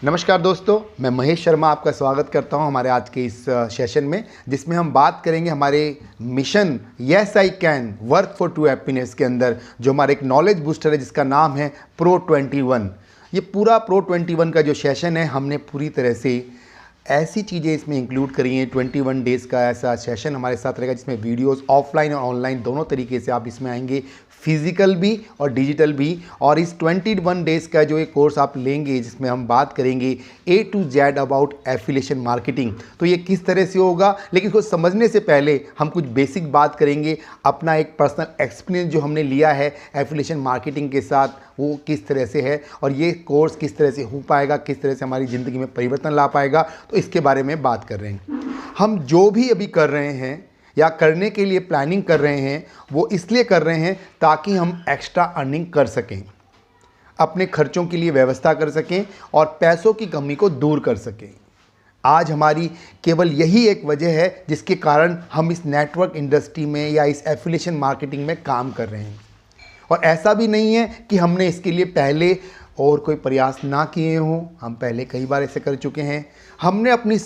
नमस्कार दोस्तों, मैं महेश शर्मा आपका स्वागत करता हूं हमारे आज के इस सेशन में, जिसमें हम बात करेंगे हमारे mission yes I can work for true happiness के अंदर जो हमारा एक नॉलेज बूस्टर है जिसका नाम है प्रो 21। ये पूरा प्रो 21 का जो सेशन है हमने पूरी तरह से ऐसी चीज़ें इसमें इंक्लूड करी हैं। 21 डेज़ का ऐसा सेशन हमारे साथ रहेगा जिसमें वीडियोस ऑफलाइन और ऑनलाइन दोनों तरीके से आप इसमें आएंगे, फिजिकल भी और डिजिटल भी। और इस 21 डेज़ का जो एक कोर्स आप लेंगे जिसमें हम बात करेंगे A to Z about affiliation marketing. तो ये किस तरह से होगा, लेकिन इसको समझने से पहले हम कुछ बेसिक बात करेंगे। अपना एक पर्सनल एक्सपीरियंस जो हमने लिया है एफिलिएशन मार्केटिंग के साथ, वो किस तरह से है और ये कोर्स किस तरह से हो पाएगा, किस तरह से हमारी ज़िंदगी में परिवर्तन ला पाएगा, तो इसके बारे में बात कर रहे हैं। हम जो भी अभी कर रहे हैं या करने के लिए प्लानिंग कर रहे हैं वो इसलिए कर रहे हैं ताकि हम एक्स्ट्रा अर्निंग कर सकें, अपने खर्चों के लिए व्यवस्था कर सकें और पैसों की कमी को दूर कर सकें। आज हमारी केवल यही एक वजह है जिसके कारण हम इस नेटवर्क इंडस्ट्री में या इस एफिलिएशन मार्केटिंग में काम कर रहे हैं। और ऐसा भी नहीं है कि हमने इसके लिए पहले और कोई प्रयास ना किए हों, हम पहले कई बार ऐसे कर चुके हैं। हमने अपनी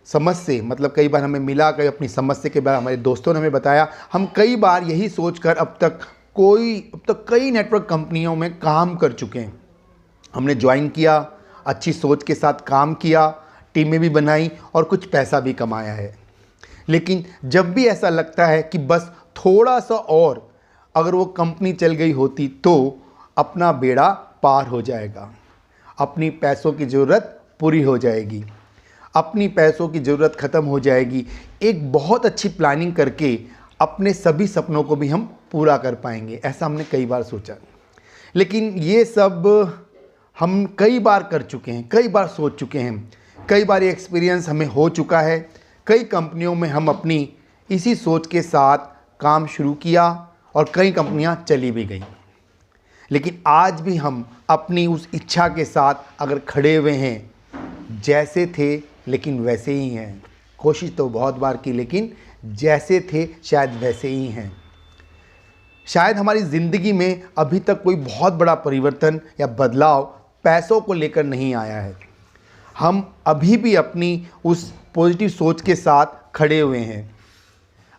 समझ से मतलब कई बार हमें मिला, कई अपनी समझ से, कई बार हमारे दोस्तों ने हमें बताया। हम कई बार यही सोचकर अब तक कई नेटवर्क कंपनियों में काम कर चुके हैं। हमने ज्वाइन किया, अच्छी सोच के साथ काम किया, टीमें भी बनाई और कुछ पैसा भी कमाया है। लेकिन जब भी ऐसा लगता है कि बस थोड़ा सा और अगर वो कंपनी चल गई होती तो अपना बेड़ा पार हो जाएगा, अपनी पैसों की ज़रूरत पूरी हो जाएगी, अपनी पैसों की ज़रूरत ख़त्म हो जाएगी, एक बहुत अच्छी प्लानिंग करके अपने सभी सपनों को भी हम पूरा कर पाएंगे, ऐसा हमने कई बार सोचा। लेकिन ये सब हम कई बार कर चुके हैं, कई बार सोच चुके हैं, कई बार ये एक्सपीरियंस हमें हो चुका है। कई कंपनियों में हम अपनी इसी सोच के साथ काम शुरू किया और कई कंपनियां चली भी गई। लेकिन आज भी हम अपनी उस इच्छा के साथ अगर खड़े हुए हैं, जैसे थे लेकिन वैसे ही हैं। कोशिश तो बहुत बार की, लेकिन जैसे थे शायद वैसे ही हैं। शायद हमारी ज़िंदगी में अभी तक कोई बहुत बड़ा परिवर्तन या बदलाव पैसों को लेकर नहीं आया है। हम अभी भी अपनी उस पॉजिटिव सोच के साथ खड़े हुए हैं,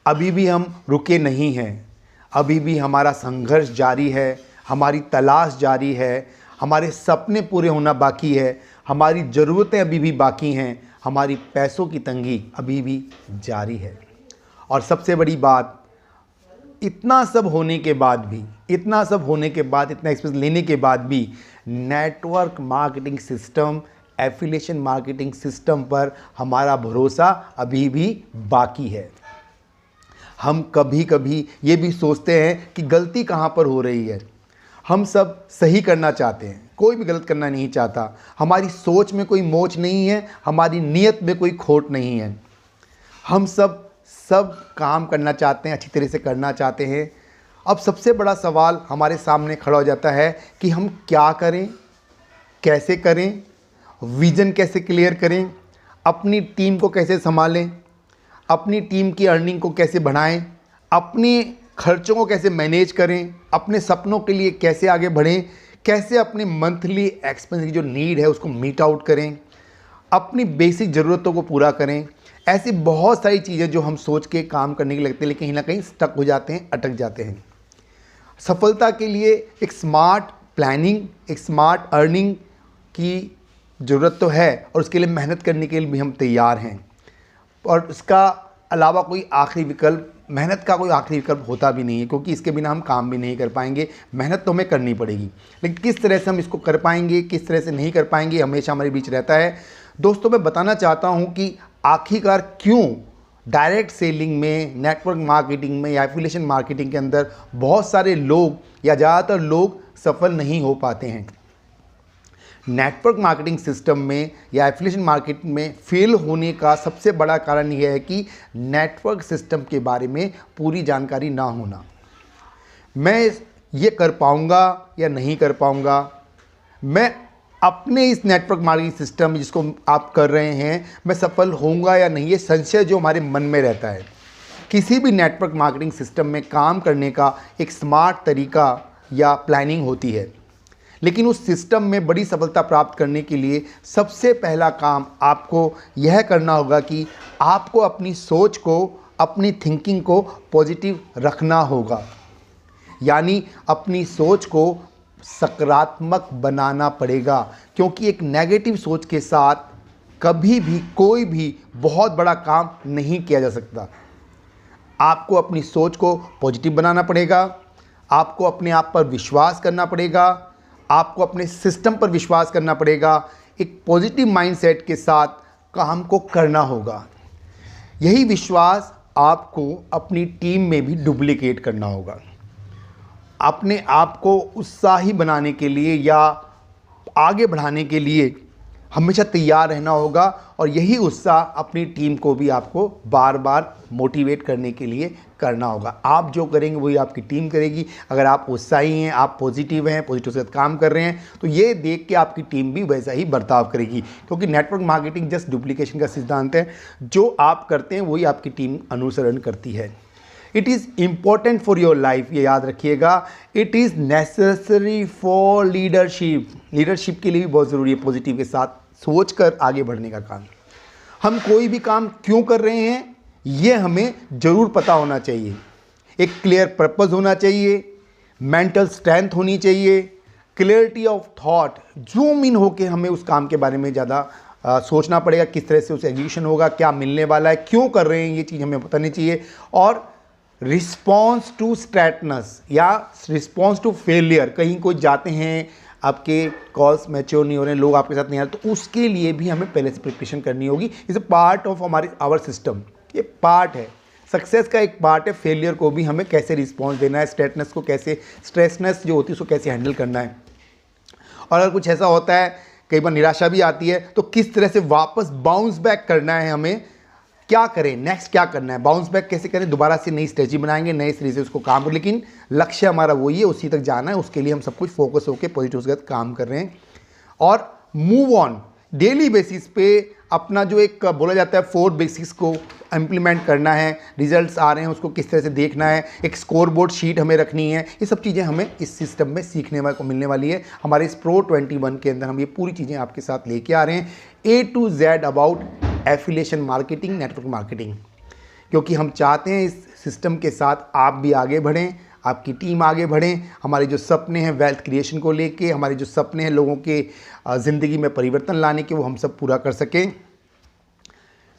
अभी भी हम रुके नहीं हैं, अभी भी हमारा संघर्ष जारी है, हमारी तलाश जारी है, हमारे सपने पूरे होना बाकी है, हमारी ज़रूरतें अभी भी बाकी हैं, हमारी पैसों की तंगी अभी भी जारी है। और सबसे बड़ी बात, इतना सब होने के बाद, इतना एक्सपीरियंस लेने के बाद भी network marketing system, affiliation marketing system पर हमारा भरोसा अभी भी बाकी है। हम कभी कभी ये भी सोचते हैं कि गलती कहाँ पर हो रही है। हम सब सही करना चाहते हैं, कोई भी गलत करना नहीं चाहता। हमारी सोच में कोई मोच नहीं है, हमारी नीयत में कोई खोट नहीं है। हम सब काम करना चाहते हैं, अच्छी तरह से करना चाहते हैं। अब सबसे बड़ा सवाल हमारे सामने खड़ा हो जाता है कि हम क्या करें, कैसे करें, विज़न कैसे क्लियर करें, अपनी टीम को कैसे संभालें, अपनी टीम की अर्निंग को कैसे बढ़ाएं, अपने खर्चों को कैसे मैनेज करें, अपने सपनों के लिए कैसे आगे बढ़ें, कैसे अपने मंथली एक्सपेंस की जो नीड है उसको मीट आउट करें, अपनी बेसिक ज़रूरतों को पूरा करें। ऐसी बहुत सारी चीज़ें जो हम सोच के काम करने के लगते हैं, लेकिन कहीं ना कहीं स्टक हो जाते हैं, अटक जाते हैं। सफलता के लिए एक स्मार्ट प्लानिंग, एक स्मार्ट अर्निंग की ज़रूरत तो है और उसके लिए मेहनत करने के लिए भी हम तैयार हैं। और उसका अलावा कोई आखिरी विकल्प, मेहनत का कोई आखिरी विकल्प होता भी नहीं है, क्योंकि इसके बिना हम काम भी नहीं कर पाएंगे। मेहनत तो हमें करनी पड़ेगी, लेकिन किस तरह से हम इसको कर पाएंगे, किस तरह से नहीं कर पाएंगे, हमेशा हमारे बीच रहता है। दोस्तों, मैं बताना चाहता हूँ कि आखिरकार क्यों डायरेक्ट सेलिंग में, नेटवर्क मार्केटिंग में या एफिलिएशन मार्केटिंग के अंदर बहुत सारे लोग या ज़्यादातर लोग सफल नहीं हो पाते हैं। नेटवर्क मार्केटिंग सिस्टम में या एफिलिएशन मार्केटिंग में फेल होने का सबसे बड़ा कारण यह है कि नेटवर्क सिस्टम के बारे में पूरी जानकारी ना होना। मैं ये कर पाऊँगा या नहीं कर पाऊँगा, मैं अपने इस नेटवर्क मार्केटिंग सिस्टम जिसको आप कर रहे हैं मैं सफल होऊंगा या नहीं, ये संशय जो हमारे मन में रहता है। किसी भी नेटवर्क मार्केटिंग सिस्टम में काम करने का एक स्मार्ट तरीका या प्लानिंग होती है, लेकिन उस सिस्टम में बड़ी सफलता प्राप्त करने के लिए सबसे पहला काम आपको यह करना होगा कि आपको अपनी सोच को, अपनी थिंकिंग को पॉजिटिव रखना होगा। यानी अपनी सोच को सकारात्मक बनाना पड़ेगा, क्योंकि एक नेगेटिव सोच के साथ कभी भी कोई भी बहुत बड़ा काम नहीं किया जा सकता। आपको अपनी सोच को पॉजिटिव बनाना पड़ेगा, आपको अपने आप पर विश्वास करना पड़ेगा, आपको अपने सिस्टम पर विश्वास करना पड़ेगा। एक पॉजिटिव माइंडसेट के साथ काम को करना होगा। यही विश्वास आपको अपनी टीम में भी डुप्लीकेट करना होगा। अपने आप को उत्साही बनाने के लिए या आगे बढ़ाने के लिए हमेशा तैयार रहना होगा, और यही उत्साह अपनी टीम को भी आपको बार बार मोटिवेट करने के लिए करना होगा। आप जो करेंगे वही आपकी टीम करेगी। अगर आप उत्साही हैं, आप पॉजिटिव हैं, पॉजिटिव से काम कर रहे हैं, तो ये देख के आपकी टीम भी वैसा ही बर्ताव करेगी, क्योंकि नेटवर्क मार्केटिंग जस्ट डुप्लीकेशन का सिद्धांत है। जो आप करते हैं वही आपकी टीम अनुसरण करती है। It is important for your life, ये याद रखिएगा। It is necessary for leadership. Leadership के लिए भी बहुत ज़रूरी है पॉजिटिव के साथ सोच कर आगे बढ़ने का काम। हम कोई भी काम क्यों कर रहे हैं ये हमें ज़रूर पता होना चाहिए। एक क्लियर पर्पस होना चाहिए, मेंटल स्ट्रेंथ होनी चाहिए, clarity of thought, zoom in होके हमें उस काम के बारे में ज़्यादा सोचना पड़ेगा, किस तरह से उसे एग्जीक्यूशन होगा, क्या मिलने वाला है, क्यों कर रहे हैं, ये चीज़ हमें बतानी चाहिए। और रिस्पॉन्स टू स्ट्रेटनेस या रिस्पॉन्स टू फेलियर, कहीं कोई जाते हैं, आपके कॉल्स मैच्योर नहीं हो रहे हैं, लोग आपके साथ नहीं आ रहे, तो उसके लिए भी हमें पहले से प्रिपरेशन करनी होगी। इज़ अ पार्ट ऑफ हमारे आवर सिस्टम, ये पार्ट है, सक्सेस का एक पार्ट है। फेलियर को भी हमें कैसे रिस्पॉन्स देना है, स्ट्रेटनेस को कैसे, स्ट्रेसनेस जो होती है उसको कैसे हैंडल करना है। और अगर कुछ ऐसा होता है, कई बार निराशा भी आती है, तो किस तरह से वापस बाउंस बैक करना है, हमें क्या करें, नेक्स्ट क्या करना है, बाउंस बैक कैसे करें, दोबारा से नई स्ट्रेटजी बनाएंगे, नए सिरे से उसको काम करें। लेकिन लक्ष्य हमारा वही है, उसी तक जाना है। उसके लिए हम सब कुछ फोकस होकर पॉजिटिव के साथ काम कर रहे हैं। और मूव ऑन, डेली बेसिस पे अपना जो एक बोला जाता है 4 बेसिक्स को इम्प्लीमेंट करना है। रिजल्ट्स आ रहे हैं उसको किस तरह से देखना है, एक स्कोर बोर्ड शीट हमें रखनी है। ये सब चीज़ें हमें इस सिस्टम में सीखने को मिलने वाली है। हमारे इस प्रो 21 के अंदर हम ये पूरी चीज़ें आपके साथ लेके आ रहे हैं, A to Z about affiliation marketing, network marketing, क्योंकि हम चाहते हैं इस सिस्टम के साथ आप भी आगे बढ़ें, आपकी टीम आगे बढ़ें। हमारे जो सपने हैं वेल्थ क्रिएशन को लेके, हमारे जो सपने हैं लोगों के ज़िंदगी में परिवर्तन लाने के, वो हम सब पूरा कर सकें।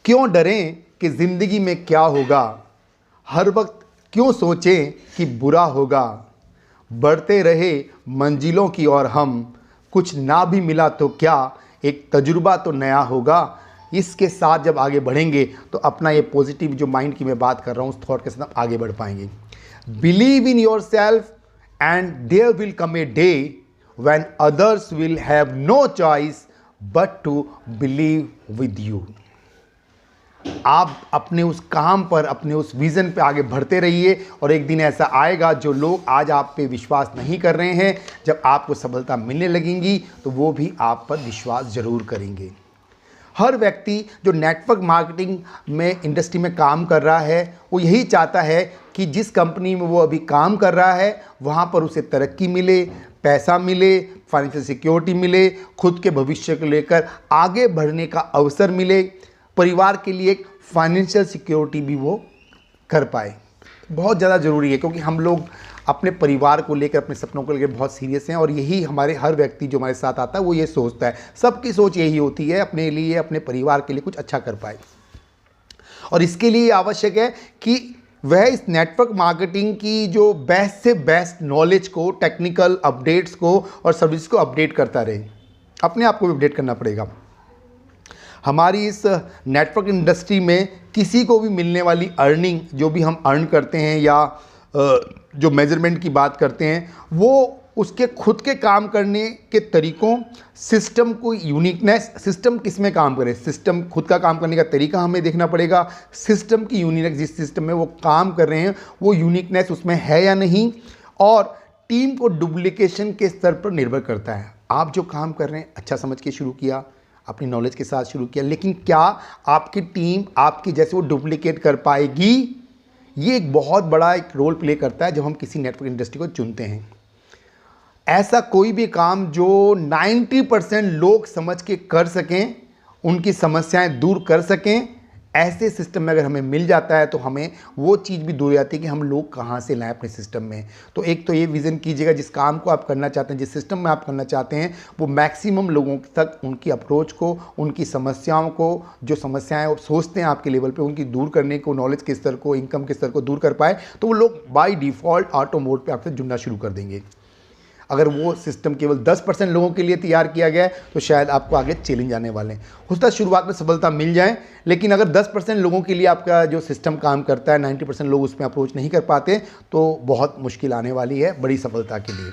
क्यों डरें कि ज़िंदगी में क्या होगा, हर वक्त क्यों सोचें कि बुरा होगा। बढ़ते रहे मंजिलों की ओर हम, कुछ ना भी मिला तो क्या, एक तजुर्बा तो नया होगा। इसके साथ जब आगे बढ़ेंगे तो अपना ये पॉजिटिव जो माइंड की मैं बात कर रहा हूँ उस थॉट के साथ आप आगे बढ़ पाएंगे। Believe in yourself and there will come a day when others will have no choice but to believe with you. आप अपने उस काम पर, अपने उस विज़न पे आगे बढ़ते रहिए, और एक दिन ऐसा आएगा जो लोग आज आप पे विश्वास नहीं कर रहे हैं, जब आपको सफलता मिलने लगेंगी तो वो भी आप पर विश्वास ज़रूर करेंगे। हर व्यक्ति जो नेटवर्क मार्केटिंग में इंडस्ट्री में काम कर रहा है, वो यही चाहता है कि जिस कंपनी में वो अभी काम कर रहा है वहाँ पर उसे तरक्की मिले, पैसा मिले, फाइनेंशियल सिक्योरिटी मिले, खुद के भविष्य को लेकर आगे बढ़ने का अवसर मिले, परिवार के लिए एक फाइनेंशियल सिक्योरिटी भी वो कर पाए। बहुत ज़्यादा ज़रूरी है, क्योंकि हम लोग अपने परिवार को लेकर, अपने सपनों को लेकर बहुत सीरियस हैं, और यही हमारे हर व्यक्ति जो हमारे साथ आता है वो ये सोचता है, सबकी सोच यही होती है, अपने लिए, अपने परिवार के लिए कुछ अच्छा कर पाए। और इसके लिए आवश्यक है कि वह इस नेटवर्क मार्केटिंग की जो बेस्ट से बेस्ट नॉलेज को, टेक्निकल अपडेट्स को और सर्विस को अपडेट करता रहे। अपने आप को भी अपडेट करना पड़ेगा। हमारी इस नेटवर्क इंडस्ट्री में किसी को भी मिलने वाली अर्निंग, जो भी हम अर्न करते हैं या जो मेजरमेंट की बात करते हैं, वो उसके खुद के काम करने के तरीकों, सिस्टम को यूनिकनेस, सिस्टम किस में काम करे, सिस्टम खुद का काम करने का तरीका हमें देखना पड़ेगा। सिस्टम की यूनिकनेस, जिस सिस्टम में वो काम कर रहे हैं वो यूनिकनेस उसमें है या नहीं, और टीम को डुप्लीकेशन के स्तर पर निर्भर करता है। आप जो काम कर रहे हैं अच्छा समझ के शुरू किया, अपनी नॉलेज के साथ शुरू किया, लेकिन क्या आपकी टीम आपकी जैसे वो डुप्लीकेट कर पाएगी? ये एक बहुत बड़ा एक रोल प्ले करता है जब हम किसी नेटवर्क इंडस्ट्री को चुनते हैं। ऐसा कोई भी काम जो 90% लोग समझ के कर सकें, उनकी समस्याएं दूर कर सकें, ऐसे सिस्टम में अगर हमें मिल जाता है तो हमें वो चीज़ भी दूर हो जाती है कि हम लोग कहाँ से लाएं अपने सिस्टम में। तो एक तो ये विज़न कीजिएगा, जिस काम को आप करना चाहते हैं, जिस सिस्टम में आप करना चाहते हैं, वो मैक्सिमम लोगों तक उनकी अप्रोच को, उनकी समस्याओं को, जो समस्याएं वो सोचते हैं आपके लेवल पे, उनकी दूर करने को, नॉलेज के स्तर को, इनकम के स्तर को दूर कर पाए, तो वो लोग बाय डिफ़ॉल्ट ऑटो मोड पर आपसे जुड़ना शुरू कर देंगे। अगर वो सिस्टम केवल 10% लोगों के लिए तैयार किया गया है तो शायद आपको आगे चैलेंज आने वाले हैं। हो सकता है शुरुआत में सफलता मिल जाए, लेकिन अगर 10% लोगों के लिए आपका जो सिस्टम काम करता है, 90% लोग उसमें अप्रोच नहीं कर पाते, तो बहुत मुश्किल आने वाली है बड़ी सफलता के लिए।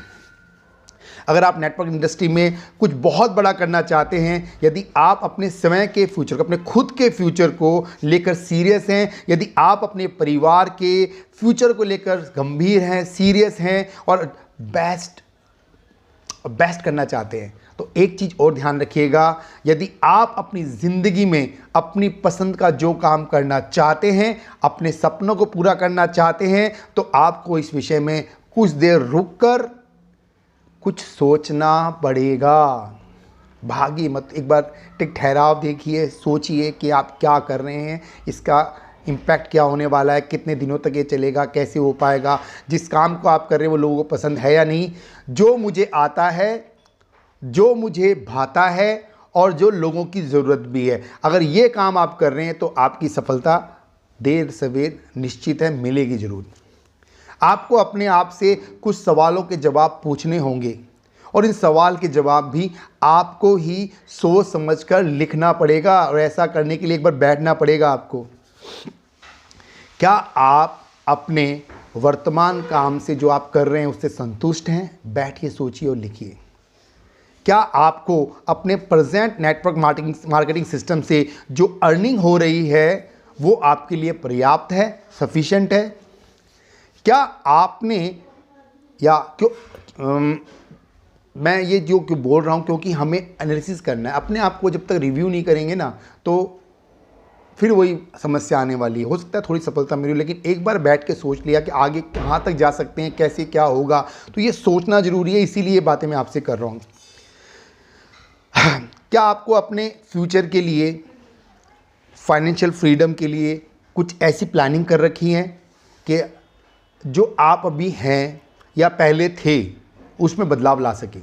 अगर आप नेटवर्क इंडस्ट्री में कुछ बहुत बड़ा करना चाहते हैं, यदि आप अपने समय के फ्यूचर को, अपने खुद के फ्यूचर को लेकर सीरियस हैं, यदि आप अपने परिवार के फ्यूचर को लेकर गंभीर हैं, सीरियस हैं और बेस्ट करना चाहते हैं, तो एक चीज़ और ध्यान रखिएगा, यदि आप अपनी ज़िंदगी में अपनी पसंद का जो काम करना चाहते हैं, अपने सपनों को पूरा करना चाहते हैं, तो आपको इस विषय में कुछ देर रुककर कुछ सोचना पड़ेगा। भागिए मत, एक बार टिक ठहराव देखिए, सोचिए कि आप क्या कर रहे हैं, इसका इम्पैक्ट क्या होने वाला है, कितने दिनों तक ये चलेगा, कैसे हो पाएगा, जिस काम को आप कर रहे हैं वो लोगों को पसंद है या नहीं, जो मुझे आता है, जो मुझे भाता है और जो लोगों की ज़रूरत भी है। अगर ये काम आप कर रहे हैं तो आपकी सफलता देर सवेर निश्चित है, मिलेगी ज़रूर। आपको अपने आप से कुछ सवालों के जवाब पूछने होंगे और इन सवाल के जवाब भी आपको ही सोच समझकर लिखना पड़ेगा, और ऐसा करने के लिए एक बार बैठना पड़ेगा आपको। क्या आप अपने वर्तमान काम से जो आप कर रहे हैं उससे संतुष्ट हैं? बैठिए, सोचिए और लिखिए। क्या आपको अपने प्रेजेंट नेटवर्क मार्केटिंग सिस्टम से जो अर्निंग हो रही है वो आपके लिए पर्याप्त है, सफिशिएंट है? क्या आपने, या क्यों मैं ये जो क्यों बोल रहा हूँ, क्योंकि हमें एनालिसिस करना है अपने आप को। जब तक रिव्यू नहीं करेंगे ना, तो फिर वही समस्या आने वाली है। हो सकता है थोड़ी सफलता मिली, लेकिन एक बार बैठ के सोच लिया कि आगे कहाँ तक जा सकते हैं, कैसे क्या होगा, तो ये सोचना ज़रूरी है। इसीलिए ये बातें मैं आपसे कर रहा हूँ। क्या आपको अपने फ्यूचर के लिए, फाइनेंशियल फ्रीडम के लिए कुछ ऐसी प्लानिंग कर रखी है कि जो आप अभी हैं या पहले थे उसमें बदलाव ला सकें?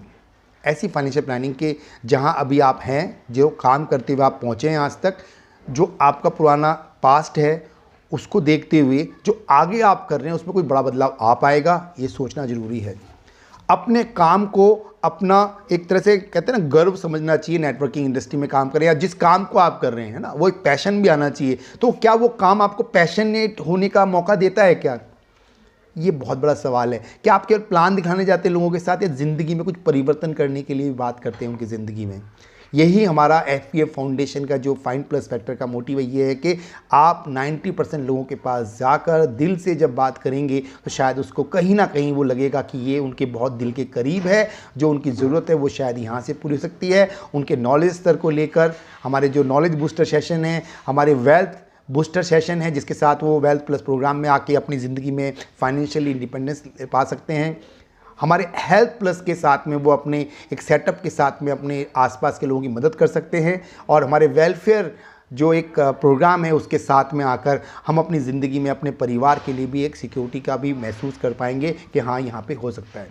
ऐसी फाइनेंशियल प्लानिंग के जहां अभी आप हैं, जो काम करते हुए आप पहुंचे हैं आज तक, जो आपका पुराना पास्ट है उसको देखते हुए जो आगे आप कर रहे हैं उसमें कोई बड़ा बदलाव आ पाएगा, ये सोचना ज़रूरी है। अपने काम को अपना एक तरह से कहते हैं ना, गर्व समझना चाहिए। नेटवर्किंग इंडस्ट्री में काम करें या जिस काम को आप कर रहे हैं ना, वो एक पैशन भी आना चाहिए। तो क्या वो काम आपको पैशनेट होने का मौका देता है क्या? ये बहुत बड़ा सवाल है। क्या आप केवल प्लान दिखाने जाते हैं लोगों के साथ, या ज़िंदगी में कुछ परिवर्तन करने के लिए भी बात करते हैं उनकी ज़िंदगी में? यही हमारा FPF फाउंडेशन का जो फाइंड प्लस फैक्टर का मोटिव है, ये है कि आप 90% लोगों के पास जाकर दिल से जब बात करेंगे तो शायद उसको कहीं ना कहीं वो लगेगा कि ये उनके बहुत दिल के करीब है, जो उनकी ज़रूरत है वो शायद यहाँ से पूरी हो सकती है। उनके नॉलेज स्तर को लेकर हमारे जो नॉलेज बूस्टर सेशन है, हमारे वेल्थ बूस्टर सेशन है, जिसके साथ वो वेल्थ प्लस प्रोग्राम में आके अपनी ज़िंदगी में फाइनेंशियली इंडिपेंडेंस पा सकते हैं। हमारे हेल्थ प्लस के साथ में वो अपने एक सेटअप के साथ में अपने आसपास के लोगों की मदद कर सकते हैं। और हमारे वेलफेयर जो एक प्रोग्राम है उसके साथ में आकर हम अपनी ज़िंदगी में अपने परिवार के लिए भी एक सिक्योरिटी का भी महसूस कर पाएंगे कि हाँ, यहाँ पे हो सकता है।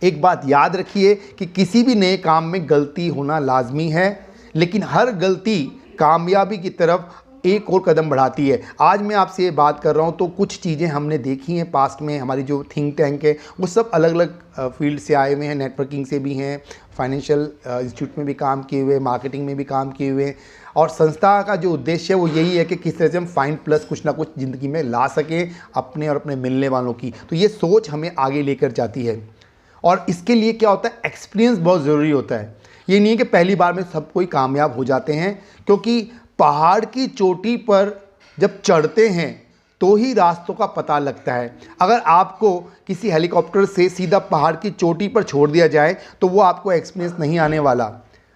एक बात याद रखिए कि किसी भी नए काम में गलती होना लाजमी है, लेकिन हर गलती कामयाबी की तरफ एक और कदम बढ़ाती है। आज मैं आपसे ये बात कर रहा हूँ तो कुछ चीज़ें हमने देखी हैं पास्ट में। हमारी जो थिंक टैंक है वो सब अलग अलग फील्ड से आए हुए हैं, नेटवर्किंग से भी हैं, फाइनेंशियल इंस्टीट्यूट में भी काम किए हुए, मार्केटिंग में भी काम किए हुए। और संस्था का जो उद्देश्य है वो यही है कि किस तरह से हम फाइंड प्लस कुछ ना कुछ ज़िंदगी में ला सकें अपने और अपने मिलने वालों की। तो ये सोच हमें आगे लेकर जाती है। और इसके लिए क्या होता है, एक्सपीरियंस बहुत ज़रूरी होता है। ये नहीं है कि पहली बार में सब कोई कामयाब हो जाते हैं, क्योंकि पहाड़ की चोटी पर जब चढ़ते हैं तो ही रास्तों का पता लगता है। अगर आपको किसी हेलीकॉप्टर से सीधा पहाड़ की चोटी पर छोड़ दिया जाए तो वो आपको एक्सपीरियंस नहीं आने वाला।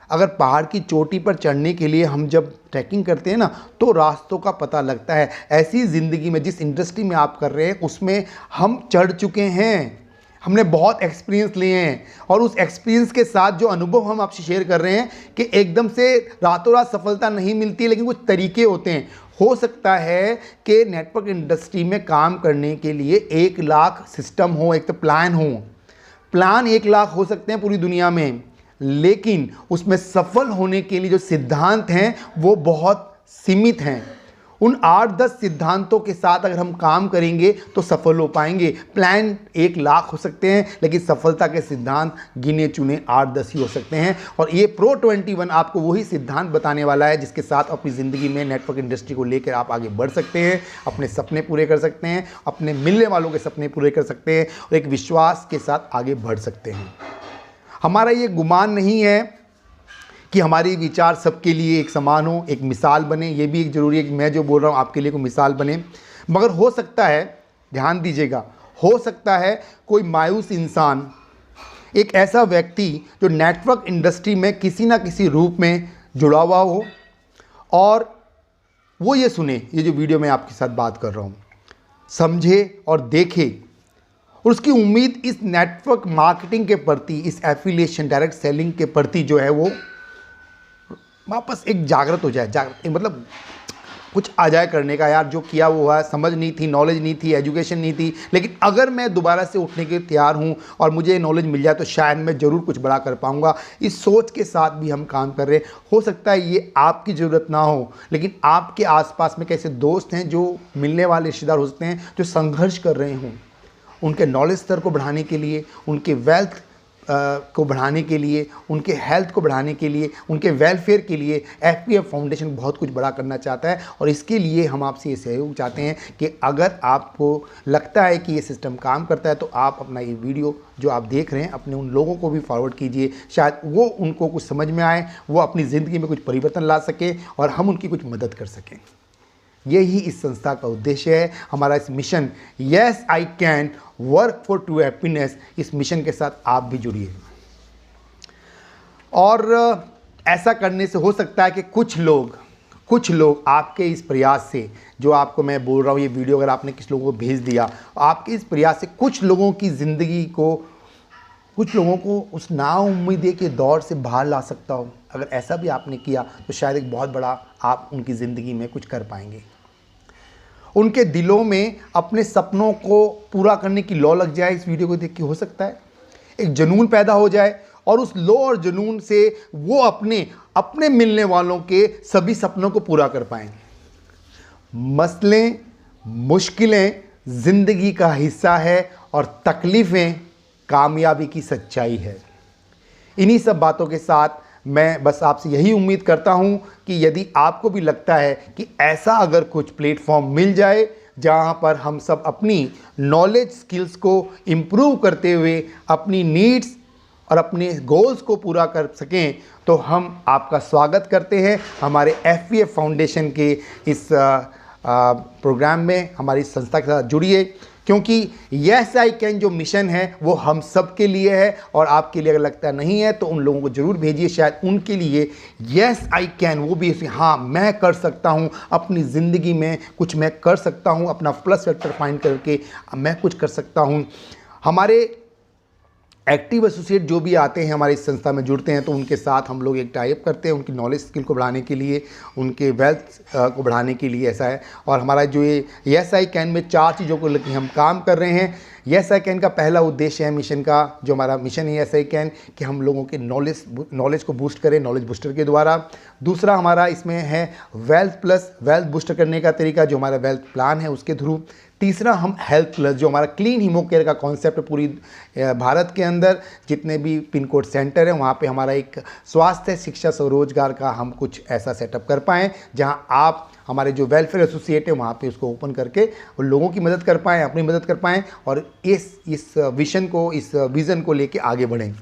अगर पहाड़ की चोटी पर चढ़ने के लिए हम जब ट्रैकिंग करते हैं ना, तो रास्तों का पता लगता है। ऐसी ज़िंदगी में जिस इंडस्ट्री में आप कर रहे हैं उसमें हम चढ़ चुके हैं। हमने बहुत एक्सपीरियंस लिए हैं और उस एक्सपीरियंस के साथ जो अनुभव हम आपसे शेयर कर रहे हैं कि एकदम से रातों रात सफलता नहीं मिलती, लेकिन कुछ तरीके होते हैं। हो सकता है कि नेटवर्क इंडस्ट्री में काम करने के लिए 1 लाख सिस्टम हो, एक तो प्लान हो, प्लान 1 लाख हो सकते हैं पूरी दुनिया में, लेकिन उसमें सफल होने के लिए जो सिद्धांत हैं वो बहुत सीमित हैं। उन 8-10 सिद्धांतों के साथ अगर हम काम करेंगे तो सफल हो पाएंगे। प्लान 1 लाख हो सकते हैं, लेकिन सफलता के सिद्धांत गिने चुने 8-10 ही हो सकते हैं। और ये प्रो 21 आपको वही सिद्धांत बताने वाला है जिसके साथ अपनी ज़िंदगी में नेटवर्क इंडस्ट्री को लेकर आप आगे बढ़ सकते हैं, अपने सपने पूरे कर सकते हैं, अपने मिलने वालों के सपने पूरे कर सकते हैं और एक विश्वास के साथ आगे बढ़ सकते हैं। हमारा ये गुमान नहीं है कि हमारे विचार सबके लिए एक समान हो, एक मिसाल बने। ये भी एक ज़रूरी है कि मैं जो बोल रहा हूँ आपके लिए कोई मिसाल बने। मगर हो सकता है, ध्यान दीजिएगा, हो सकता है कोई मायूस इंसान, एक ऐसा व्यक्ति जो नेटवर्क इंडस्ट्री में किसी ना किसी रूप में जुड़ा हुआ हो और वो ये सुने, ये जो वीडियो मैं आपके साथ बात कर रहा हूँ, समझे और देखे, और उसकी उम्मीद इस नेटवर्क मार्केटिंग के प्रति, इस एफिलिएशन डायरेक्ट सेलिंग के प्रति जो है वो वापस एक जागृत हो जाए, मतलब कुछ आ जाए करने का। यार जो किया वो हुआ, समझ नहीं थी, नॉलेज नहीं थी, एजुकेशन नहीं थी, लेकिन अगर मैं दोबारा से उठने के लिए तैयार हूँ और मुझे नॉलेज मिल जाए तो शायद मैं ज़रूर कुछ बड़ा कर पाऊँगा। इस सोच के साथ भी हम काम कर रहे हैं। हो सकता है ये आपकी ज़रूरत ना हो, लेकिन आपके आसपास में कैसे दोस्त हैं जो मिलने वाले रिश्तेदार हो सकते हैं जो संघर्ष कर रहे हों, उनके नॉलेज स्तर को बढ़ाने के लिए, उनके वेल्थ को बढ़ाने के लिए, उनके हेल्थ को बढ़ाने के लिए, उनके वेलफेयर के लिए FPF फाउंडेशन बहुत कुछ बड़ा करना चाहता है। और इसके लिए हम आपसे ये सहयोग चाहते हैं कि अगर आपको लगता है कि ये सिस्टम काम करता है तो आप अपना ये वीडियो जो आप देख रहे हैं अपने उन लोगों को भी फॉरवर्ड कीजिए, शायद वो उनको कुछ समझ में आए, वो अपनी ज़िंदगी में कुछ परिवर्तन ला सके और हम उनकी कुछ मदद कर सकें। यही इस संस्था का उद्देश्य है। हमारा इस mission yes I can work for true happiness, इस मिशन के साथ आप भी जुड़िए। और ऐसा करने से हो सकता है कि कुछ लोग आपके इस प्रयास से, जो आपको मैं बोल रहा हूँ, ये वीडियो अगर आपने किस लोगों को भेज दिया, आपके इस प्रयास से कुछ लोगों की ज़िंदगी को, कुछ लोगों को उस नाउम्मीदी के दौर से बाहर ला सकता हो। अगर ऐसा भी आपने किया तो शायद एक बहुत बड़ा आप उनकी ज़िंदगी में कुछ कर पाएंगे। उनके दिलों में अपने सपनों को पूरा करने की लौ लग जाए। इस वीडियो को देख के हो सकता है एक जुनून पैदा हो जाए और उस लौ और जुनून से वो अपने मिलने वालों के सभी सपनों को पूरा कर पाएंगे। मसले, मुश्किलें ज़िंदगी का हिस्सा है और तकलीफ़ें कामयाबी की सच्चाई है। इन्हीं सब बातों के साथ मैं बस आपसे यही उम्मीद करता हूं कि यदि आपको भी लगता है कि ऐसा अगर कुछ प्लेटफॉर्म मिल जाए जहां पर हम सब अपनी नॉलेज स्किल्स को इम्प्रूव करते हुए अपनी नीड्स और अपने गोल्स को पूरा कर सकें, तो हम आपका स्वागत करते हैं हमारे FPF फाउंडेशन के इस प्रोग्राम में। हमारी संस्था के साथ जुड़िए, क्योंकि यस आई कैन जो मिशन है वो हम सब के लिए है और आपके लिए अगर लगता नहीं है तो उन लोगों को ज़रूर भेजिए, शायद उनके लिए यस आई कैन वो भी हाँ मैं कर सकता हूँ, अपनी ज़िंदगी में कुछ मैं कर सकता हूँ, अपना प्लस फैक्टर फाइंड करके मैं कुछ कर सकता हूँ। हमारे एक्टिव एसोसिएट जो भी आते हैं हमारी संस्था में जुड़ते हैं तो उनके साथ हम लोग एक टाइप करते हैं उनकी नॉलेज स्किल को बढ़ाने के लिए, उनके वेल्थ को बढ़ाने के लिए, ऐसा है। और हमारा जो ये यस आई कैन में 4 चीज़ों को लेकर हम काम कर रहे हैं। यस आई कैन का पहला उद्देश्य है मिशन का, जो हमारा मिशन है यस आई कैन, कि हम लोगों के नॉलेज को बूस्ट करें नॉलेज बूस्टर के द्वारा। दूसरा हमारा इसमें है वेल्थ बूस्टर करने का तरीका, जो हमारा वेल्थ प्लान है उसके थ्रू। तीसरा हम हेल्थ प्लस, जो हमारा क्लीन हीमो केयर का कॉन्सेप्ट पूरी भारत के अंदर जितने भी पिन कोड सेंटर हैं वहाँ पे हमारा एक स्वास्थ्य शिक्षा स्वरोजगार का हम कुछ ऐसा सेटअप कर पाएँ जहाँ आप हमारे जो वेलफेयर एसोसिएट है वहाँ पे उसको ओपन करके उन लोगों की मदद कर पाएँ, अपनी मदद कर पाएँ और इस विजन को लेके आगे बढ़ें।